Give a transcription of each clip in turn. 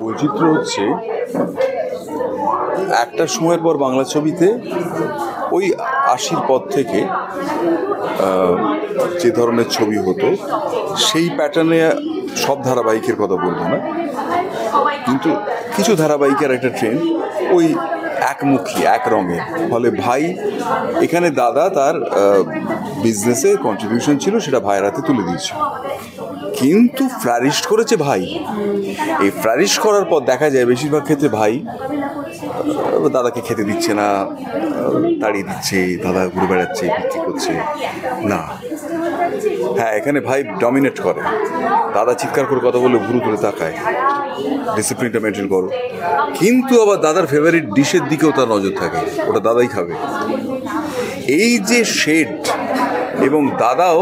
বৈচিত্র্য হচ্ছে একটা সময়ের পর বাংলা ছবিতে ওই ৮০-র পর থেকে যে ধরনের ছবি হতো সেই প্যাটার্নে সব ধারাবাহিকের কথা বলবো না, কিন্তু কিছু ধারাবাহিকের একটা ট্রেন্ড ওই একমুখী এক রঙের। ফলে ভাই এখানে দাদা তার বিজনেসে কন্ট্রিবিউশন ছিল, সেটা ভাইয়ের হাতে তুলে দিয়েছিল, কিন্তু ফ্লারিশ করেছে ভাই। এই ফ্লারিশ করার পর দেখা যায় বেশিরভাগ ক্ষেত্রে ভাই দাদাকে খেতে দিচ্ছে না, তাড়িয়ে দিচ্ছে, দাদা ঘুরে বেড়াচ্ছে, বিক্রি করছে না। হ্যাঁ, এখানে ভাই ডমিনেট করে, দাদা চিৎকার করে কথা বলে ঘুরে ঘুরে তাকায়, ডিসিপ্লিনটা মেনটেন করো, কিন্তু আবার দাদার ফেভারিট ডিশের দিকেও তার নজর থাকে, ওটা দাদাই খাবে। এই যে শেড, এবং দাদাও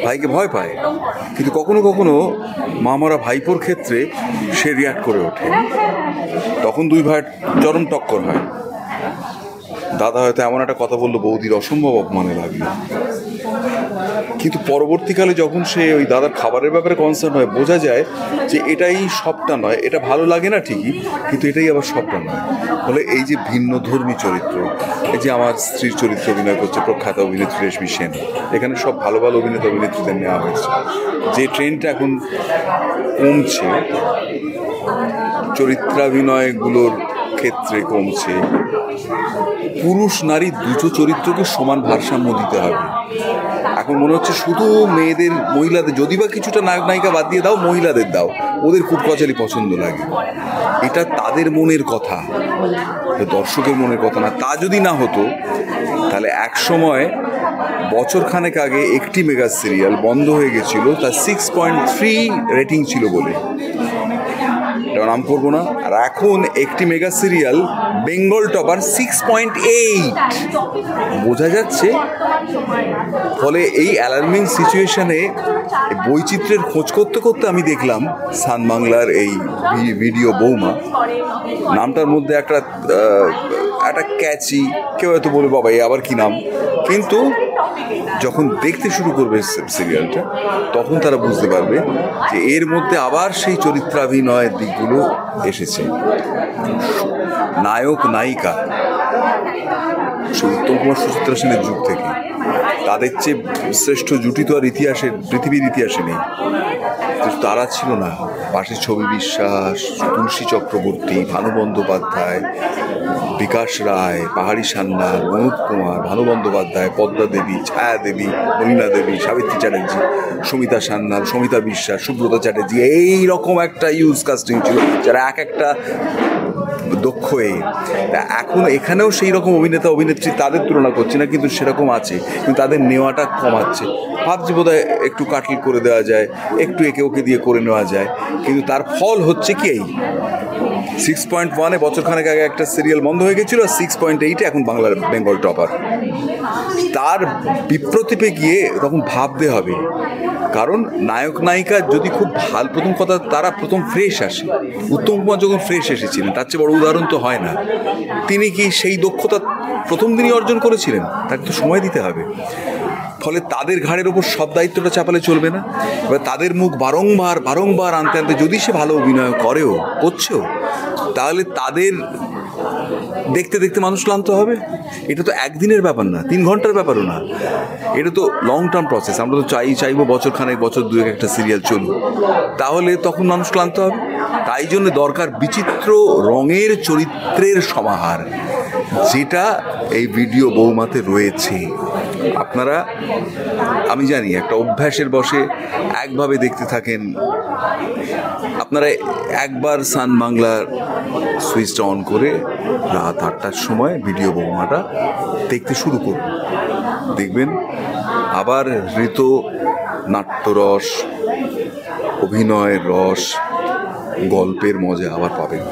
ভাইকে ভয় পায়, কিন্তু কখনো কখনো মামারা ভাইপোর ক্ষেত্রে সে রিয়াক্ট করে ওঠে, তখন দুই ভাইয়ের চরম টক্কর হয়। দাদা হয়তো এমন একটা কথা বললো বৌদির অসম্ভব অপমানে লাগলো, কিন্তু পরবর্তীকালে যখন সে ওই দাদার খাবারের ব্যাপারে কনসার্ন হয়, বোঝা যায় যে এটাই সবটা নয়, এটা ভালো লাগে না ঠিকই, কিন্তু এটাই আবার সবটা নয়। ফলে এই যে ভিন্নধর্মী চরিত্র, এই যে আমার স্ত্রীর চরিত্র অভিনয় করছে প্রখ্যাত অভিনেত্রী রেশমি সেন, এখানে সব ভালো ভালো অভিনেতা অভিনেত্রীদের নেওয়া হয়েছে। যে ট্রেন্ডটা এখন কমছে, চরিত্রাভিনয়গুলোর ক্ষেত্রে কমছে, পুরুষ নারী দুটো চরিত্রকে সমান ভারসাম্য দিতে হবে। এখন মনে হচ্ছে শুধু মেয়েদের, মহিলাদের, যদি বা কিছুটা নায়ক নায়িকা বাদ দিয়ে দাও, মহিলাদের দাও, ওদের খুব কচালি পছন্দ লাগে। এটা তাদের মনের কথা, দর্শকের মনের কথা না। তা যদি না হতো তাহলে এক সময় বছরখানেক আগে একটি মেগা সিরিয়াল বন্ধ হয়ে গেছিল, তার 6.3 রেটিং ছিল বলে, এটা নাম করবো না। আর এখন একটি মেগা সিরিয়াল বেঙ্গল টপার 6.8, বোঝা যাচ্ছে। ফলে এই অ্যালার্মিং সিচুয়েশনে বৈচিত্র্যের খোঁজ করতে করতে আমি দেখলাম সান বাংলার এই ভিডিও বৌমা নামটার মধ্যে একটা ক্যাচি, কেউ হয়তো বলবে বাবা এই আবার কি নাম, কিন্তু যখন দেখতে শুরু করবে সিরিয়ালটা তখন তারা বুঝতে পারবে যে এর মধ্যে আবার সেই চরিত্রাভিনয়ের দিকগুলো এসেছে। নায়ক নায়িকা উত্তম কুমার সুচিত্রা সেনের যুগ থেকে, তাদের চেয়ে শ্রেষ্ঠ জুটি তো আর পৃথিবীর ইতিহাসে নেই, তারা ছিল না। পাশে ছবি বিশ্বাস, তুলসী চক্রবর্তী, ভানু বন্দ্যোপাধ্যায়, বিকাশ রায়, পাহাড়ি সান্যাল, অনুপ কুমার, ভানু বন্দ্যোপাধ্যায়, পদ্মা দেবী, ছায়া দেবী, মনীনা দেবী, সাবিত্রী চ্যাটার্জি, সমিতা সান্যাল, সমিতা বিশ্বাস, সুব্রতা চ্যাটার্জি, এই রকম একটা ইউজ কাস্টিং ছিল, যারা এক একটা দক্ষ। এখন এখানেও সেই রকম অভিনেতা অভিনেত্রী, তাদের তুলনা করছি না, কিন্তু সেরকম আছে, কিন্তু তাদের নেওয়াটা কমাচ্ছে। ভাবছি বোধহয় একটু কাটল করে দেওয়া যায়, একটু একে ওকে দিয়ে করে নেওয়া যায়, কিন্তু তার ফল হচ্ছে কি এই 6.1-এ বছরখানেক আগে একটা সিরিয়াল বন্ধ হয়ে গেছিল, 6.8-এ এখন বাংলার বেঙ্গল টপার। তার বিপ্রতীপে গিয়ে তখন ভাবতে হবে, কারণ নায়ক নায়িকা যদি খুব ভালো, প্রথম কথা তারা প্রথম ফ্রেশ আসে। উত্তম কুমার যখন ফ্রেশ এসেছিলেন, তার চেয়ে বড় উদাহরণ তো হয় না। তিনি কি সেই দক্ষতা প্রথম দিনই অর্জন করেছিলেন? তাকে তো সময় দিতে হবে। ফলে তাদের ঘাড়ের ওপর সব দায়িত্বটা চাপালে চলবে না। এবার তাদের মুখ বারংবার আনতে আনতে, যদি সে ভালো অভিনয় করছেও, তাহলে তাদের দেখতে দেখতে মানুষ ক্লান্ত হবে। এটা তো একদিনের ব্যাপার না, 3 ঘন্টার ব্যাপারও না, এটা তো লং টার্ম প্রসেস। আমরা তো চাইবো বছরখানেক, বছর দুয়েক একটা সিরিয়াল চলুক, তাহলে তখন মানুষ ক্লান্ত হবে। তাই জন্য দরকার বিচিত্র রঙের চরিত্রের সমাহার, যেটা এই ভিডিও বৌমাতে রয়েছে। আপনারা, আমি জানি একটা অভ্যাসের বশে একভাবে দেখতে থাকেন, আপনারা একবার সান বাংলার সুইচটা অন করে রাত 8টার সময় ভিডিও বৌমাটা দেখতে শুরু করুন, দেখবেন আবার ঋত নাট্যরস, অভিনয়ের রস, গল্পের মজা আবার পাবেন।